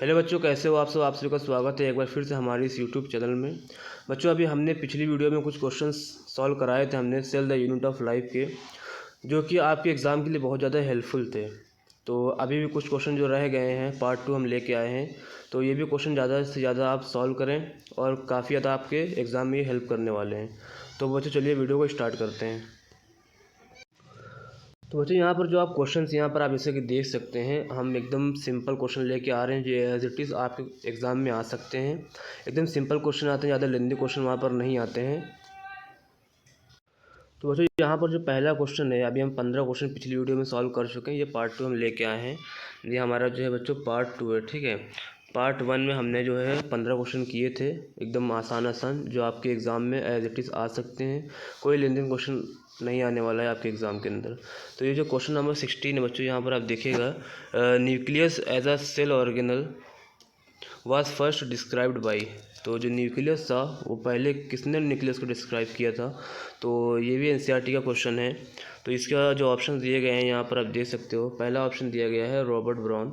Hello बच्चों, कैसे हो आप सब। आप सभी का स्वागत है एक बार फिर से हमारी इस यूट्यूब चैनल में। बच्चों, अभी हमने पिछली वीडियो में कुछ क्वेश्चंस सॉल्व कराए थे हमने cell the unit of life के, जो कि आपके एग्ज़ाम के लिए बहुत ज़्यादा हेल्पफुल थे। तो अभी भी कुछ क्वेश्चन जो रह गए हैं पार्ट 2 हम लेके आए हैं, तो ये भी क्वेश्चन ज़्यादा से ज़्यादा आप सॉल्व करें और काफ़ी ज़्यादा आपके एग्ज़ाम में हेल्प करने वाले हैं। तो बच्चों चलिए वीडियो को स्टार्ट करते हैं। तो बच्चों यहाँ पर जो आप क्वेश्चंस यहाँ पर आप जैसे कि देख सकते हैं, हम एकदम सिंपल क्वेश्चन लेके आ रहे हैं जो एज इट इज़ आपके एग्ज़ाम में आ सकते हैं। एकदम सिंपल क्वेश्चन आते हैं, ज़्यादा लेंदी क्वेश्चन वहाँ पर नहीं आते हैं। तो बच्चों यहाँ पर जो पहला क्वेश्चन है, अभी हम 15 क्वेश्चन पिछली वीडियो में सॉल्व कर चुके हैं, ये पार्ट 2 हम लेके आए हैं। ये हमारा जो है बच्चों पार्ट 2 है, ठीक है। पार्ट 1 में हमने जो है 15 क्वेश्चन किए थे, एकदम आसान जो आपके एग्ज़ाम में एज इट इज़ आ सकते हैं। कोई लेंदी क्वेश्चन नहीं आने वाला है आपके एग्ज़ाम के अंदर। तो ये जो क्वेश्चन नंबर 16 है बच्चों, यहाँ पर आप देखिएगा, nucleus as a cell organelle was first described by. तो जो न्यूक्लियस था वो पहले किसने न्यूक्लियस को डिस्क्राइब किया था। तो ये भी एनसीईआरटी का क्वेश्चन है। तो इसका जो ऑप्शन दिए गए हैं यहाँ पर आप देख सकते हो, पहला ऑप्शन दिया गया है रॉबर्ट ब्राउन,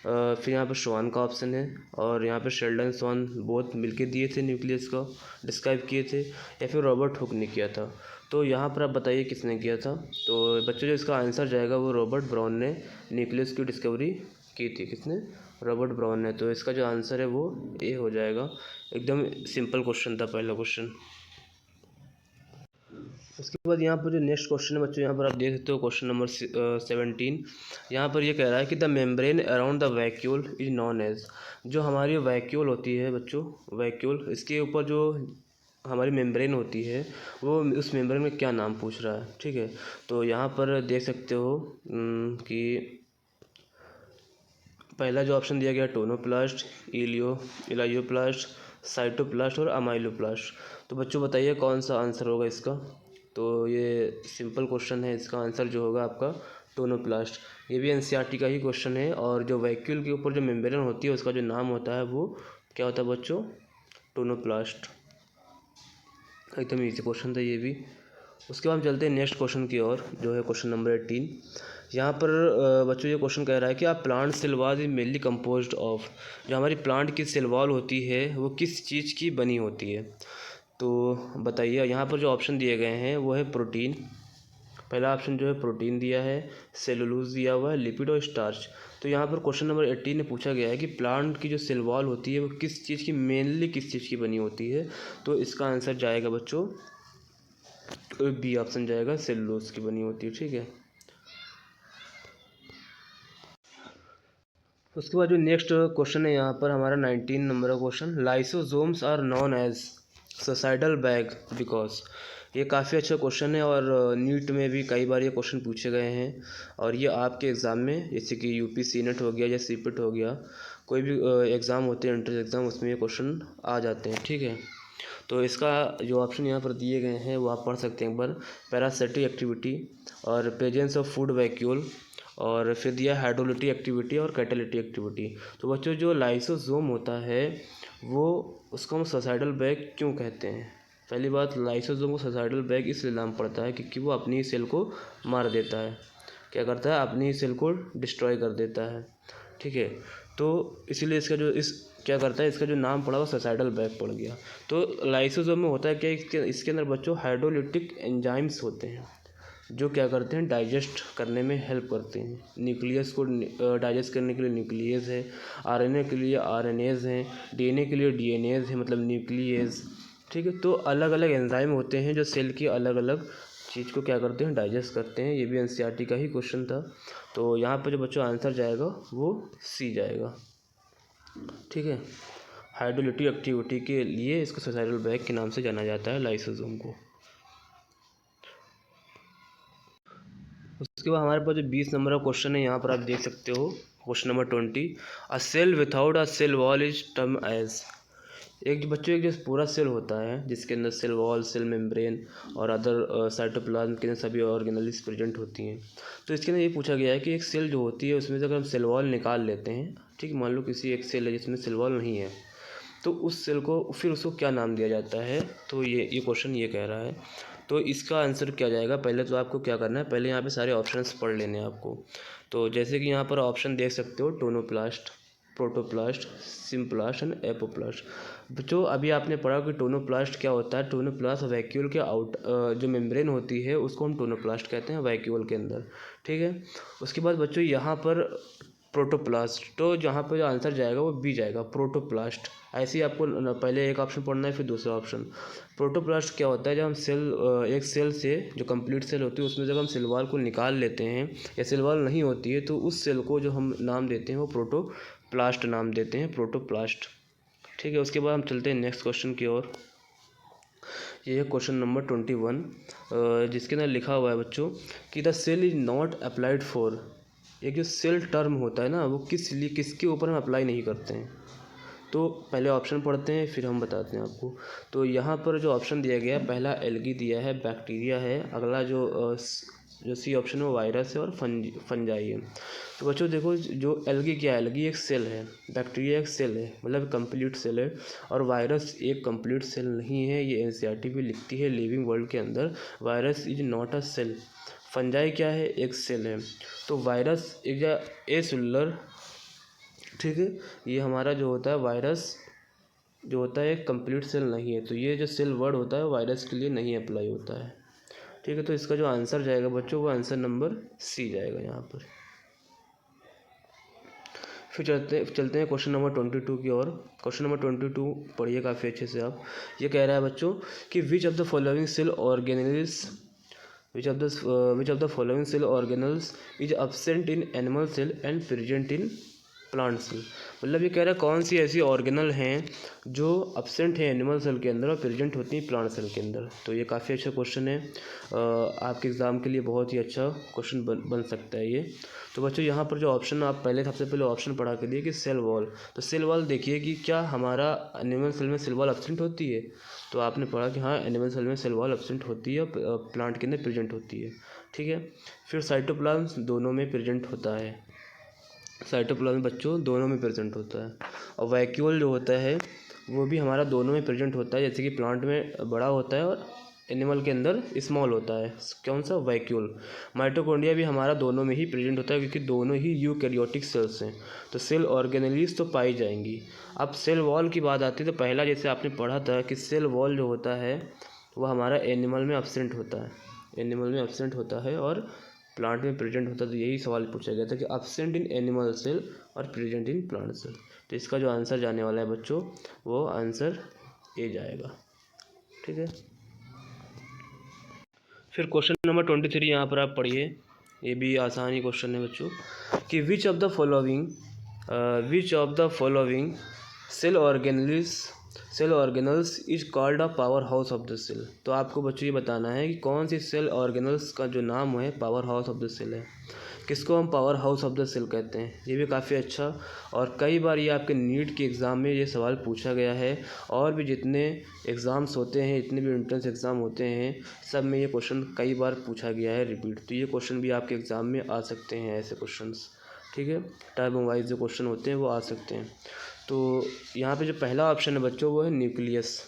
फिर यहाँ पर श्वान का ऑप्शन है, और यहाँ पर शेल्डन स्वान बोथ मिलके दिए थे न्यूक्लियस को डिस्क्राइब किए थे, या फिर रॉबर्ट हुक ने किया था। तो यहाँ पर आप बताइए किसने किया था। तो बच्चों जो इसका आंसर जाएगा वो रॉबर्ट ब्राउन ने न्यूक्लियस की डिस्कवरी की थी। किसने? रॉबर्ट ब्राउन ने। तो इसका जो आंसर है वो ए हो जाएगा। एकदम सिंपल क्वेश्चन था पहला क्वेश्चन। उसके बाद यहाँ पर जो नेक्स्ट क्वेश्चन है बच्चों, यहाँ पर आप देख सकते हो क्वेश्चन नंबर 17। यहाँ पर ये कह रहा है कि the membrane around the vacuole is known as. जो हमारी वैक्यूल होती है बच्चों, वैक्यूल, इसके ऊपर जो हमारी मेम्ब्रेन होती है वो उस मेम्ब्रेन में क्या नाम पूछ रहा है, ठीक है। तो यहाँ पर देख सकते हो कि पहला जो ऑप्शन दिया गया टोनोप्लास्ट, इलायोप्लास्ट, साइटोप्लास्ट और अमाइलोप्लास्ट। तो बच्चों बताइए कौन सा आंसर होगा इसका। तो ये सिंपल क्वेश्चन है, इसका आंसर जो होगा आपका टोनोप्लास्ट। ये भी एनसीईआरटी का ही क्वेश्चन है, और जो वैक्यूल के ऊपर जो मेम्ब्रेन होती है उसका जो नाम होता है वो क्या होता है बच्चों? टोनोप्लास्ट। एकदम ईजी क्वेश्चन था ये भी। उसके बाद हम चलते हैं नेक्स्ट क्वेश्चन की ओर, जो है क्वेश्चन नंबर 18। यहाँ पर बच्चों ये क्वेश्चन कह रहा है कि आप plant cell wall is mainly composed of. जो हमारी प्लांट की सेल वॉल होती है वो किस चीज़ की बनी होती है। तो बताइए, यहाँ पर जो ऑप्शन दिए गए हैं वो है प्रोटीन। पहला ऑप्शन जो है प्रोटीन दिया है, सेलुलोज दिया हुआ है, लिपिड और स्टार्च। तो यहाँ पर क्वेश्चन नंबर 18 में पूछा गया है कि प्लांट की जो सेल वॉल होती है वो किस चीज़ की, मेनली किस चीज़ की बनी होती है। तो इसका आंसर जाएगा बच्चों बी ऑप्शन जाएगा, सेलुलोज की बनी होती है, ठीक है। उसके बाद जो नेक्स्ट क्वेश्चन है यहाँ पर हमारा 19 नंबर का question, lysosomes are known as suicidal bag because. ये काफ़ी अच्छा क्वेश्चन है, और नीट में भी कई बार ये क्वेश्चन पूछे गए हैं, और ये आपके एग्ज़ाम में जैसे कि यूपी सीनेट हो गया या सीपेट हो गया, कोई भी एग्ज़ाम होते हैं एंट्रेंस एग्ज़ाम, उसमें ये क्वेश्चन आ जाते हैं, ठीक है। तो इसका जो ऑप्शन यहाँ पर दिए गए हैं वो आप पढ़ सकते हैं एक बार। पैरासिटिक एक्टिविटी, और प्रेजेंस ऑफ फूड वैक्यूल, और फिर दिया हाइड्रोलिटिक एक्टिविटी और कैटालिटिक एक्टिविटी। तो बच्चों जो लाइसोसोम होता है वो, उसको हम सोसाइडल बैग क्यों कहते हैं। पहली बात, लाइसोसोम को सोसाइडल बैग इसलिए नाम पड़ता है क्योंकि वो अपनी ही सेल को मार देता है। क्या करता है? अपनी ही सेल को डिस्ट्रॉय कर देता है, ठीक है। तो इसीलिए इसका जो क्या करता है, इसका जो नाम पड़ा वो सोसाइडल बैग पड़ गया। तो लाइसोसोम में होता है क्या, इसके अंदर बच्चों हाइड्रोलिटिक एंजाइम्स होते हैं जो क्या करते हैं, डाइजेस्ट करने में हेल्प करते हैं। न्यूक्लियस को डाइजेस्ट करने के लिए न्यूक्लियस है, आरएनए के लिए आरएनएज हैं, डीएनए के लिए डीएनएज है, मतलब न्यूक्लियस, ठीक है। तो अलग अलग एंजाइम होते हैं जो सेल की अलग अलग चीज़ को क्या करते हैं, डाइजेस्ट करते हैं। ये भी एनसीईआरटी का ही क्वेश्चन था। तो यहाँ पर जो बच्चों आंसर जाएगा वो सी जाएगा, ठीक है। हाइड्रोलिटिक एक्टिविटी के लिए इसको सोसाइडल बैग के नाम से जाना जाता है, लाइसोसोम को। उसके बाद हमारे पास जो 20 नंबर का क्वेश्चन है, यहाँ पर आप देख सकते हो question number 20। A cell without a cell wall is term as. एक जो बच्चों, एक जो पूरा सेल होता है जिसके अंदर सेल वॉल, सेल मेम्ब्रेन और अदर साइटोप्लाज्म के सभी ऑर्गेनेल्स प्रेजेंट होती हैं। तो इसके अंदर ये पूछा गया है कि एक सेल जो होती है उसमें से अगर हम सेल वॉल निकाल लेते हैं, ठीक है, मान लो किसी एक सेल है जिसमें सेल वॉल नहीं है, तो उस सेल को फिर उसको क्या नाम दिया जाता है। तो ये क्वेश्चन ये कह रहा है। तो इसका आंसर क्या जाएगा, पहले तो आपको क्या करना है, पहले यहाँ पे सारे ऑप्शंस पढ़ लेने हैं आपको। तो जैसे कि यहाँ पर ऑप्शन देख सकते हो, tonoplast, protoplast, symplast and apoplast. बच्चों अभी आपने पढ़ा कि टोनोप्लास्ट क्या होता है। टोनोप्लास्ट वैक्यूल के जो मेम्ब्रेन होती है उसको हम टोनोप्लास्ट कहते हैं वैक्यूल के अंदर, ठीक है। उसके बाद बच्चों यहाँ पर प्रोटोप्लास्ट, तो जहाँ पर जो आंसर जाएगा वो बी जाएगा, प्रोटोप्लास्ट। ऐसे ही आपको पहले एक ऑप्शन पढ़ना है फिर दूसरा ऑप्शन। प्रोटोप्लास्ट क्या होता है, जब हम एक सेल से जो कंप्लीट सेल होती है उसमें जब हम सेल वॉल को निकाल लेते हैं या सेल वॉल नहीं होती है तो उस सेल को जो हम नाम देते हैं वो प्रोटोप्लास्ट नाम देते हैं, प्रोटोप्लास्ट, ठीक है। उसके बाद हम चलते हैं नेक्स्ट क्वेश्चन की ओर। ये है क्वेश्चन नंबर 21, जिसके अंदर लिखा हुआ है बच्चों कि the cell is not applied for. एक जो सेल टर्म होता है ना वो किसके ऊपर हम अप्लाई नहीं करते हैं। तो पहले ऑप्शन पढ़ते हैं फिर हम बताते हैं आपको। तो यहाँ पर जो ऑप्शन दिया गया है, पहला एल्गी दिया है, बैक्टीरिया है, अगला जो सी ऑप्शन है वो वायरस है और फंजाई है। तो बच्चों देखो जो एल्गी क्या है, एल्गी एक सेल है, बैक्टीरिया एक सेल है मतलब कंप्लीट सेल है, और वायरस एक कंप्लीट सेल नहीं है। ये एनसीईआरटी भी लिखती है लिविंग वर्ल्ड के अंदर virus is not a cell. Fungi क्या है, एक सेल है। तो वायरस एक ए सेलुलर, ठीक है। ये हमारा जो होता है वायरस जो होता है एक कंप्लीट सेल नहीं है, तो ये जो सेल वर्ड होता है वायरस के लिए नहीं अप्लाई होता है, ठीक है। तो इसका जो आंसर जाएगा बच्चों वो आंसर नंबर सी जाएगा यहाँ पर। फिर चलते हैं क्वेश्चन नंबर 22 की ओर। क्वेश्चन नंबर 22 पढ़िए काफ़ी अच्छे से आप। ये कह रहा है बच्चों कि which of the following cell organelles is absent in animal cell and present in plant cell. मतलब ये कह रहा है कौन सी ऐसी ऑर्गेनल हैं जो अब्सेंट है एनिमल सेल के अंदर और प्रेजेंट होती हैं प्लांट सेल के अंदर। तो ये काफ़ी अच्छा क्वेश्चन है, आपके एग्ज़ाम के लिए बहुत ही अच्छा क्वेश्चन बन सकता है ये। तो बच्चों यहाँ पर जो ऑप्शन आप सबसे पहले ऑप्शन पढ़ा के दिए कि सेल वॉल। तो सेल वॉल देखिए कि क्या हमारा एनिमल सेल में सेल वॉल अब्सेंट होती है। तो आपने पढ़ा कि हाँ एनिमल सेल में सेल वॉल अब्सेंट होती है और प्लांट के अंदर प्रेजेंट होती है, ठीक है। फिर साइटोप्लाज्म दोनों में प्रेजेंट होता है, साइटोप्लाज्म बच्चों दोनों में प्रेजेंट होता है। और वैक्यूल जो होता है वो भी हमारा दोनों में प्रेजेंट होता है, जैसे कि प्लांट में बड़ा होता है और एनिमल के अंदर स्मॉल होता है, कौन सा, वैक्यूल। माइटोकॉन्ड्रिया भी हमारा दोनों में ही प्रेजेंट होता है क्योंकि दोनों ही यूकैरियोटिक सेल्स हैं। तो सेल ऑर्गेनेलीज तो पाई जाएंगी। अब सेल वॉल की बात आती है तो पहला जैसे आपने पढ़ा था कि सेल वॉल जो होता है वह हमारा एनिमल में अब्सेंट होता है, एनिमल में अब्सेंट होता है और प्लांट में प्रेजेंट होता है। तो यही सवाल पूछा गया था कि अब्सेंट इन एनिमल सेल और प्रेजेंट इन प्लांट सेल। तो इसका जो आंसर जाने वाला है बच्चों वो आंसर ए जाएगा, ठीक है। फिर क्वेश्चन नंबर 23 यहाँ पर आप पढ़िए, ये भी आसान ही क्वेश्चन है बच्चों कि which of the following cell organelles is called a power house of the cell. तो आपको बच्चों ये बताना है कि कौन सी सेल ऑर्गेनल्स का जो नाम है power house of the cell है, किसको हम power house of the cell कहते हैं। ये भी काफ़ी अच्छा, और कई बार ये आपके नीट के एग्ज़ाम में ये सवाल पूछा गया है, और भी जितने एग्ज़ाम्स होते हैं, जितने भी एंट्रेंस एग्ज़ाम होते हैं, सब में ये क्वेश्चन कई बार पूछा गया है रिपीट। तो ये क्वेश्चन भी आपके एग्ज़ाम में आ सकते हैं, ऐसे क्वेश्चंस, ठीक है। टाइप वाइज जो क्वेश्चन होते हैं वो आ सकते हैं। तो यहाँ पे जो पहला ऑप्शन है बच्चों वो है न्यूक्लियस,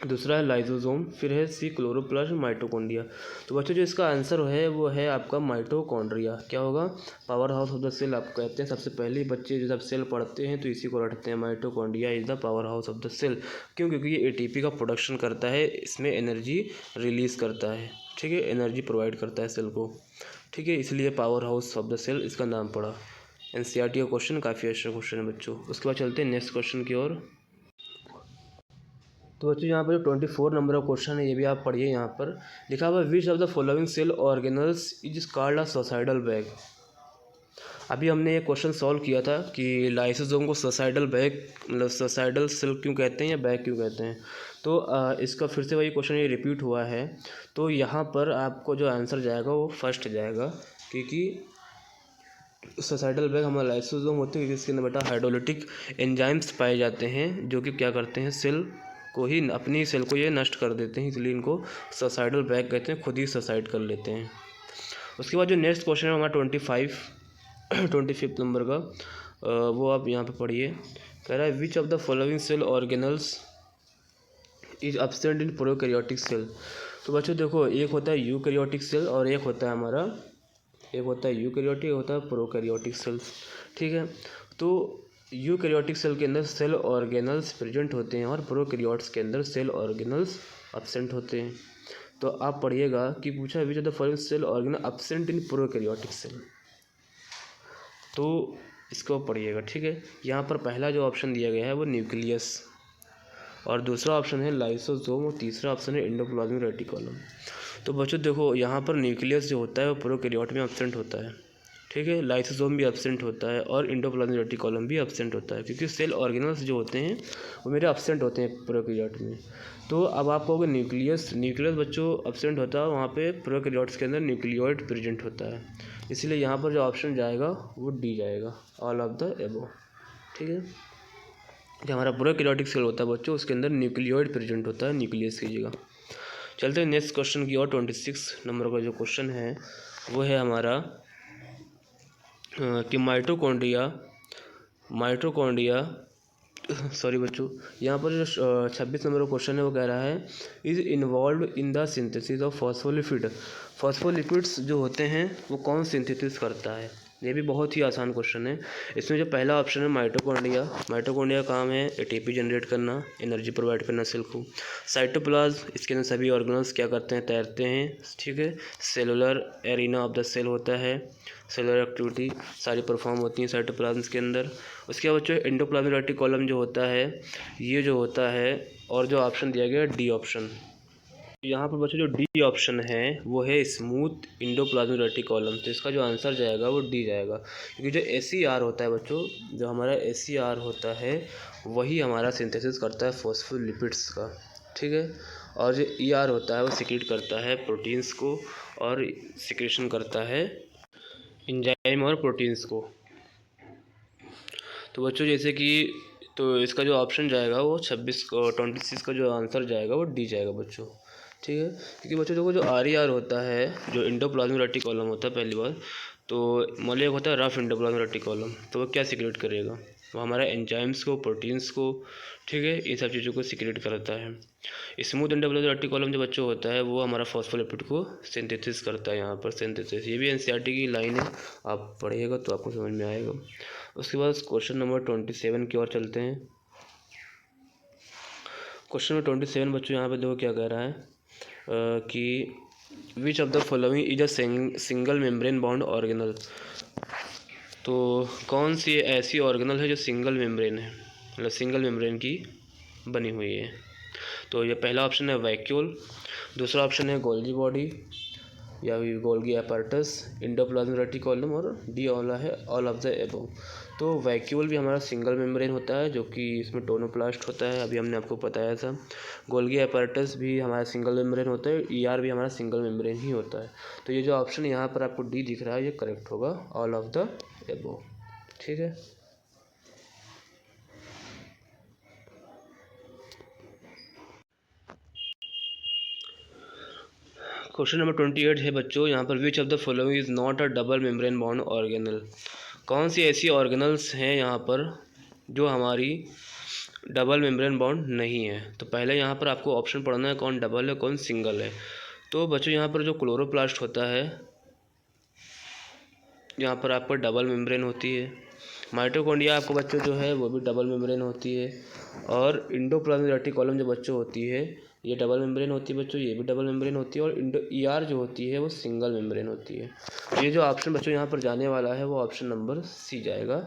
दूसरा है लाइसोसोम, फिर है सी क्लोरोप्लास्ट, माइटोकॉन्ड्रिया। तो बच्चों जो इसका आंसर है वो है आपका माइटोकॉन्ड्रिया। क्या होगा, power house of the cell आप कहते हैं। सबसे पहले बच्चे जब सेल पढ़ते हैं तो इसी को रटते हैं, mitochondria is the power house of the cell. क्यों, क्योंकि ये एटीपी का प्रोडक्शन करता है, इसमें एनर्जी रिलीज़ करता है, ठीक है, एनर्जी प्रोवाइड करता है सेल को, ठीक है, इसलिए power house of the cell इसका नाम पड़ा। एनसीईआरटी का क्वेश्चन काफ़ी अच्छा क्वेश्चन है बच्चों। उसके बाद चलते हैं नेक्स्ट क्वेश्चन की ओर। तो बच्चों यहाँ पर जो 24 नंबर का क्वेश्चन है ये भी आप पढ़िए। यहाँ पर लिखा हुआ है which of the following cell organelles is called a suicidal bag. अभी हमने ये क्वेश्चन सॉल्व किया था कि लाइसोसोम को सोसाइडल बैग मतलब सोसाइडल सेल क्यों कहते हैं या बैग क्यों कहते हैं। तो इसका फिर से वही क्वेश्चन ये रिपीट हुआ है। तो यहाँ पर आपको जो आंसर जाएगा वो फर्स्ट जाएगा, क्योंकि सोसाइडल बैग हमारा लाइसोसोम होते हैं, क्योंकि इसके अंदर बेटा हाइड्रोलिटिक एंजाइम्स पाए जाते हैं जो कि क्या करते हैं, सेल को ही, अपनी सेल को ये नष्ट कर देते हैं, इसलिए इनको सोसाइडल बैग कहते हैं, खुद ही सोसाइड कर लेते हैं। उसके बाद जो नेक्स्ट क्वेश्चन है हमारा 25 नंबर का, वो आप यहाँ पे पढ़िए। कह रहा है which of the following cell organelles is absent in prokaryotic cell. तो बच्चों देखो एक होता है यूकैरियोटिक सेल और एक होता है यूकैरियोटिक, होता है प्रोकैरियोटिक सेल्स, ठीक है। तो यूकैरियोटिक सेल के अंदर सेल ऑर्गेनल्स प्रेजेंट होते हैं और प्रोकैरियोट्स के अंदर सेल ऑर्गेनल्स एब्सेंट होते हैं। तो आप पढ़िएगा कि पूछा which of the following cell organelle absent in prokaryotic cell, तो इसको पढ़िएगा, ठीक है। यहाँ पर पहला जो ऑप्शन दिया गया है वो न्यूक्लियस, और दूसरा ऑप्शन है लाइसोसोम, और तीसरा ऑप्शन है एंडोप्लाज्मिक रेटिकुलम। तो बच्चों देखो, यहाँ पर न्यूक्लियस जो होता है वो प्रोकैरियोट में एब्सेंट होता है, ठीक है। लाइसोसोम भी एब्सेंट होता है और एंडोप्लाज्मिक रेटिकुलम भी एब्सेंट होता है, क्योंकि सेल ऑर्गेनल्स जो होते हैं वो मेरे एब्सेंट होते हैं प्रोकैरियोट में। तो अब आप कहोगे न्यूक्लियस बच्चों एब्सेंट होता है, वहाँ पे प्रोकैरियोट्स के अंदर न्यूक्लियोइड प्रेजेंट होता है, इसलिए यहाँ पर जो ऑप्शन जाएगा वो डी जाएगा, ऑल ऑफ द एबो, ठीक है। जो हमारा प्रोकैरियोटिक सेल होता है बच्चों, उसके अंदर न्यूक्लियोइड प्रेजेंट होता है न्यूक्लियस की जगह। चलते हैं नेक्स्ट क्वेश्चन की ओर। 26 नंबर का जो क्वेश्चन है वो है हमारा कि माइटोकॉन्ड्रिया सॉरी बच्चों, यहाँ पर जो 26 नंबर का क्वेश्चन है वो कह रहा है is involve in the synthesis of phospholipid. Phospholipids जो होते हैं वो कौन सिंथेसिस करता है? ये भी बहुत ही आसान क्वेश्चन है। इसमें जो पहला ऑप्शन है माइटोकॉन्ड्रिया का काम है एटीपी जनरेट करना, एनर्जी प्रोवाइड करना सेल को। साइटोप्लाज्म, इसके अंदर सभी ऑर्गेनल्स क्या करते हैं? तैरते हैं, ठीक है। Cellular arena of the cell होता है, सेलुलर एक्टिविटी सारी परफॉर्म होती हैं साइटोप्लाज्म के अंदर। उसके बाद बच्चों एंडोप्लाज्मिक रेटिकुलम जो होता है, ये जो होता है, और जो ऑप्शन दिया गया है डी ऑप्शन। यहाँ पर बच्चों जो डी ऑप्शन है वो है स्मूथ एंडोप्लाज्मिक रेटिकुलम, तो इसका जो आंसर जाएगा वो डी जाएगा, क्योंकि जो ACR होता है बच्चों, जो हमारा ACR होता है वही हमारा सिंथेसिस करता है फॉस्फोलिपिड्स का, ठीक है। और जो ER होता है वो सिक्रीट करता है प्रोटीन्स को, और सिक्रेशन करता है एंजाइम और प्रोटीन्स को। तो बच्चों जैसे कि तो इसका जो ऑप्शन जाएगा वो 26 का जो आंसर जाएगा वो डी जाएगा बच्चों, ठीक है। क्योंकि बच्चों देखो जो RER होता है, जो एंडोप्लाज्मिक रेटिकुलम होता है, पहली बार तो मान लीजिए होता है रफ एंडोप्लाज्मिक रेटिकुलम, तो वो क्या सिक्रेट करेगा? वो हमारा एंजाइम्स को, प्रोटीन्स को, ठीक है, इन सब चीज़ों को सिक्रेट करता है। स्मूथ एंडोप्लाज्मिक रेटिकुलम जो बच्चों होता है वो हमारा फॉस्फोलिपिड को सिंथेसिस करता है, यहाँ पर सिंथेसिस, ये भी NCERT की लाइन है, आप पढ़िएगा तो आपको समझ में आएगा। उसके बाद क्वेश्चन नंबर 27 की ओर चलते हैं। क्वेश्चन नंबर 27 बच्चों यहाँ पे देखो क्या कह रहा है कि which of the following is a single membrane bound organelle. तो कौन सी ऐसी ऑर्गेनल है जो सिंगल मेम्ब्रेन है, मतलब सिंगल मेम्ब्रेन की बनी हुई है? तो ये पहला ऑप्शन है वैक्यूल, दूसरा ऑप्शन है गोल्गी बॉडी या गोल्गी एपार्टस, एंडोप्लाज्मिक रेटिकुलम, और डी वाला है ऑल ऑफ द एबव। तो वैक्यूल भी हमारा सिंगल मेम्ब्रेन होता है, जो कि इसमें टोनोप्लास्ट होता है, अभी हमने आपको बताया था। गोल्गी एपार्टस भी हमारा सिंगल मेम्ब्रेन होता है, ER भी हमारा सिंगल मेम्ब्रेन ही होता है। तो ये जो ऑप्शन यहाँ पर आपको डी दिख रहा है ये करेक्ट होगा, ऑल ऑफ द एबव, ठीक है। क्वेश्चन नंबर 28 है बच्चों, यहाँ पर विच of the following is not a double membrane bound organelle. कौन सी ऐसी ऑर्गेनल्स हैं यहाँ पर जो हमारी डबल मेम्ब्रेन बाउंड नहीं है? तो पहले यहाँ पर आपको ऑप्शन पढ़ना है कौन डबल है कौन सिंगल है। तो बच्चों यहाँ पर जो क्लोरोप्लास्ट होता है, यहाँ पर आपको डबल मेम्ब्रेन होती है। माइटोकॉन्ड्रिया आपको बच्चों जो है वो भी डबल मेम्ब्रेन होती है, और एंडोप्लाज्मिक रेटिकुलम जो बच्चों होती है ये डबल मेम्ब्रेन होती है बच्चों, ये भी डबल मेम्ब्रेन होती है, और ER जो होती है वो सिंगल मेम्ब्रेन होती है। ये जो ऑप्शन बच्चों यहाँ पर जाने वाला है वो ऑप्शन नंबर सी जाएगा,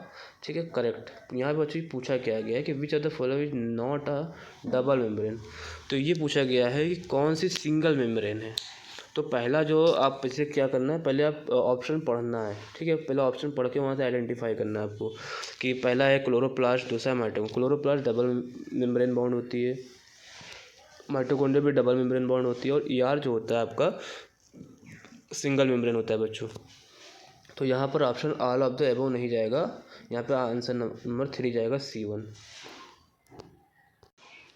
ठीक है, करेक्ट। यहाँ पर बच्चों पूछा क्या गया है कि which of the following is not a double membrane. तो ये पूछा गया है कि कौन सी सिंगल मेम्ब्रेन है। तो पहला जो आप इसे क्या करना है, पहले आप ऑप्शन पढ़ना है, ठीक है। पहला ऑप्शन पढ़ के वहाँ से आइडेंटिफाई करना है आपको कि पहला है क्लोरोप्लास्ट, दूसरा है mitochondria. Chloroplast double membrane bound होती है, माइटोकॉन्ड्रिया भी डबल मेम्ब्रेन बाउंड होती है, और ER जो होता है आपका सिंगल मेम्ब्रेन होता है बच्चों। तो यहाँ पर option all of the above नहीं जाएगा, यहाँ पे आंसर नंबर 3 जाएगा, C1।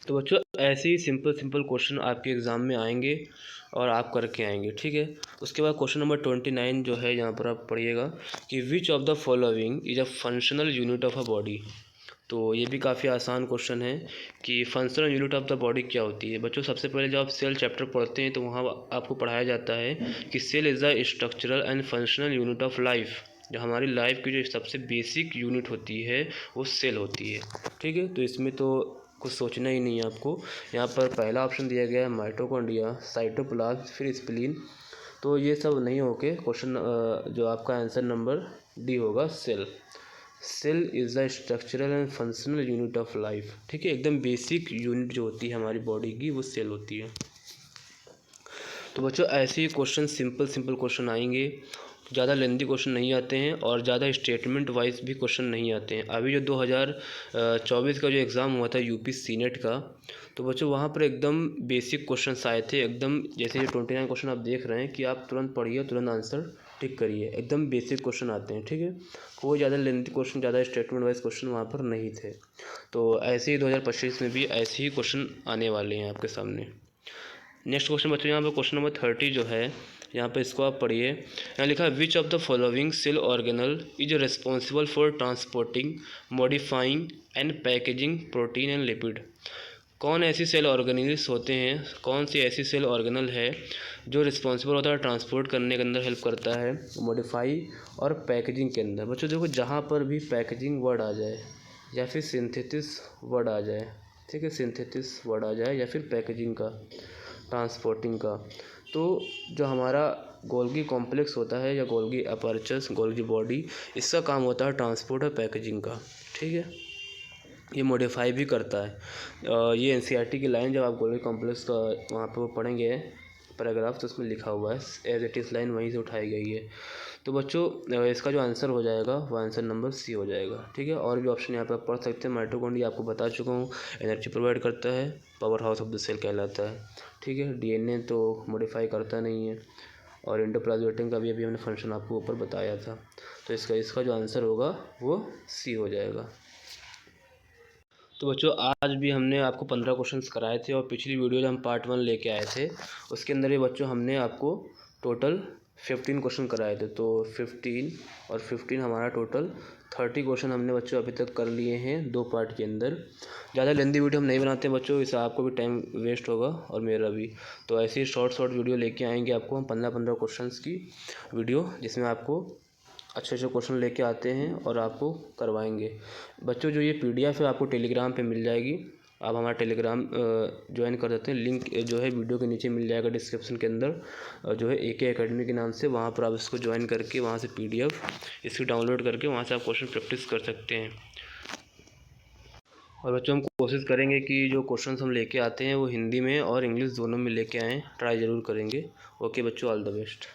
तो बच्चों ऐसे ही सिंपल क्वेश्चन आपके एग्ज़ाम में आएंगे और आप करके आएंगे, ठीक है। उसके बाद क्वेश्चन नंबर 29 जो है यहाँ पर आप पढ़िएगा कि which of the following is a functional unit of a body. तो ये भी काफ़ी आसान क्वेश्चन है कि functional unit of the body क्या होती है। बच्चों सबसे पहले जब आप सेल चैप्टर पढ़ते हैं तो वहाँ आपको पढ़ाया जाता है कि cell is the structural and functional unit of life. जो हमारी लाइफ की जो सबसे बेसिक यूनिट होती है वो सेल होती है। ठीक है, तो इसमें तो कुछ सोचना ही नहीं है आपको। यहाँ पर पहला ऑप्शन दिया गया है माइटोकॉन्ड्रिया, साइटोप्लाज्म, फिर स्प्लीन। तो ये सब नहीं होके क्वेश्चन जो आपका आंसर नंबर डी होगा, cell. Cell is the structural and functional unit of life. ठीक है, एकदम बेसिक यूनिट जो होती है हमारी बॉडी की वो सेल होती है। तो बच्चों ऐसे ही क्वेश्चन सिंपल क्वेश्चन आएंगे, ज़्यादा लेंथी क्वेश्चन नहीं आते हैं और ज़्यादा स्टेटमेंट वाइज भी क्वेश्चन नहीं आते हैं। अभी जो 2024 का जो एग्ज़ाम हुआ था यूपी सीनेट का, तो बच्चों वहाँ पर एकदम बेसिक क्वेश्चन आए थे, एकदम जैसे ये 29 क्वेश्चन आप देख रहे हैं कि आप तुरंत पढ़िए, तुरंत आंसर टिक करिए, एकदम बेसिक क्वेश्चन आते हैं। ठीक है, कोई ज़्यादा लेंथी क्वेश्चन, ज़्यादा स्टेटमेंट वाइज क्वेश्चन वहाँ पर नहीं थे। तो ऐसे ही 2025 में भी ऐसे ही क्वेश्चन आने वाले हैं आपके सामने। नेक्स्ट क्वेश्चन बच्चों, यहाँ पर क्वेश्चन नंबर 30 जो है, यहाँ पे इसको आप पढ़िए। यहाँ लिखा है which of the following cell organelle is responsible for transporting, modifying and packaging protein and lipid. कौन ऐसी सेल ऑर्गेनल्स होते हैं, कौन सी ऐसी सेल ऑर्गेनल है जो रिस्पॉन्सिबल होता है ट्रांसपोर्ट करने के अंदर हेल्प करता है, मॉडिफाई और पैकेजिंग के अंदर। बच्चों देखो, जहाँ पर भी पैकेजिंग वर्ड आ जाए या फिर सिंथेसिस वर्ड आ जाए, ठीक है, सिंथेसिस वर्ड आ जाए या फिर पैकेजिंग का, ट्रांसपोर्टिंग का, तो जो हमारा गोल्गी कॉम्प्लेक्स होता है या गोल्गी अपर्चर्स, गोल्गी बॉडी, इसका काम होता है ट्रांसपोर्ट और पैकेजिंग का। ठीक है, ये मॉडिफाई भी करता है। ये एनसीईआरटी की लाइन जब आप गोल्गी कॉम्प्लेक्स का वहाँ पे वो पढ़ेंगे पैराग्राफ, तो उसमें लिखा हुआ है एज इट इज़, लाइन वहीं से उठाई गई है। तो बच्चों इसका जो आंसर हो जाएगा वो आंसर नंबर सी हो जाएगा। ठीक है, और भी ऑप्शन यहाँ पर आप पढ़ सकते हैं। माइटोकॉन्ड्रिया आपको बता चुका हूँ, एनर्जी प्रोवाइड करता है, power house of the cell कहलाता है। ठीक है, डीएनए तो मॉडिफाई करता नहीं है, और एंडोप्लाज्म का भी अभी हमने फंक्शन आपको ऊपर बताया था। तो इसका जो आंसर होगा वो सी हो जाएगा। तो बच्चों आज भी हमने आपको 15 क्वेश्चंस कराए थे, और पिछली वीडियो जो हम पार्ट 1 लेके आए थे उसके अंदर ये बच्चों हमने आपको टोटल 15 क्वेश्चन कराए थे। तो 15 और 15 हमारा टोटल 30 क्वेश्चन हमने बच्चों अभी तक कर लिए हैं 2 पार्ट के अंदर। ज़्यादा लेंथी वीडियो हम नहीं बनाते बच्चों, इससे आपको भी टाइम वेस्ट होगा और मेरा भी। तो ऐसे ही शॉर्ट वीडियो लेके आएंगे आपको हम 15 क्वेश्चंस की वीडियो, जिसमें आपको अच्छे क्वेश्चन लेके आते हैं और आपको करवाएंगे। बच्चों जो ये पीडीएफ है आपको टेलीग्राम पे मिल जाएगी, आप हमारा टेलीग्राम ज्वाइन कर देते हैं। लिंक जो है वीडियो के नीचे मिल जाएगा डिस्क्रिप्शन के अंदर, जो है AK एकेडमी के नाम से, वहाँ पर आप इसको ज्वाइन करके वहाँ से PDF इसकी डाउनलोड करके वहाँ से आप क्वेश्चन प्रैक्टिस कर सकते हैं। और बच्चों हम कोशिश करेंगे कि जो क्वेश्चन हम लेके आते हैं वो हिंदी में और इंग्लिश दोनों में लेके आएँ, ट्राई ज़रूर करेंगे। ओके बच्चों, ऑल द बेस्ट।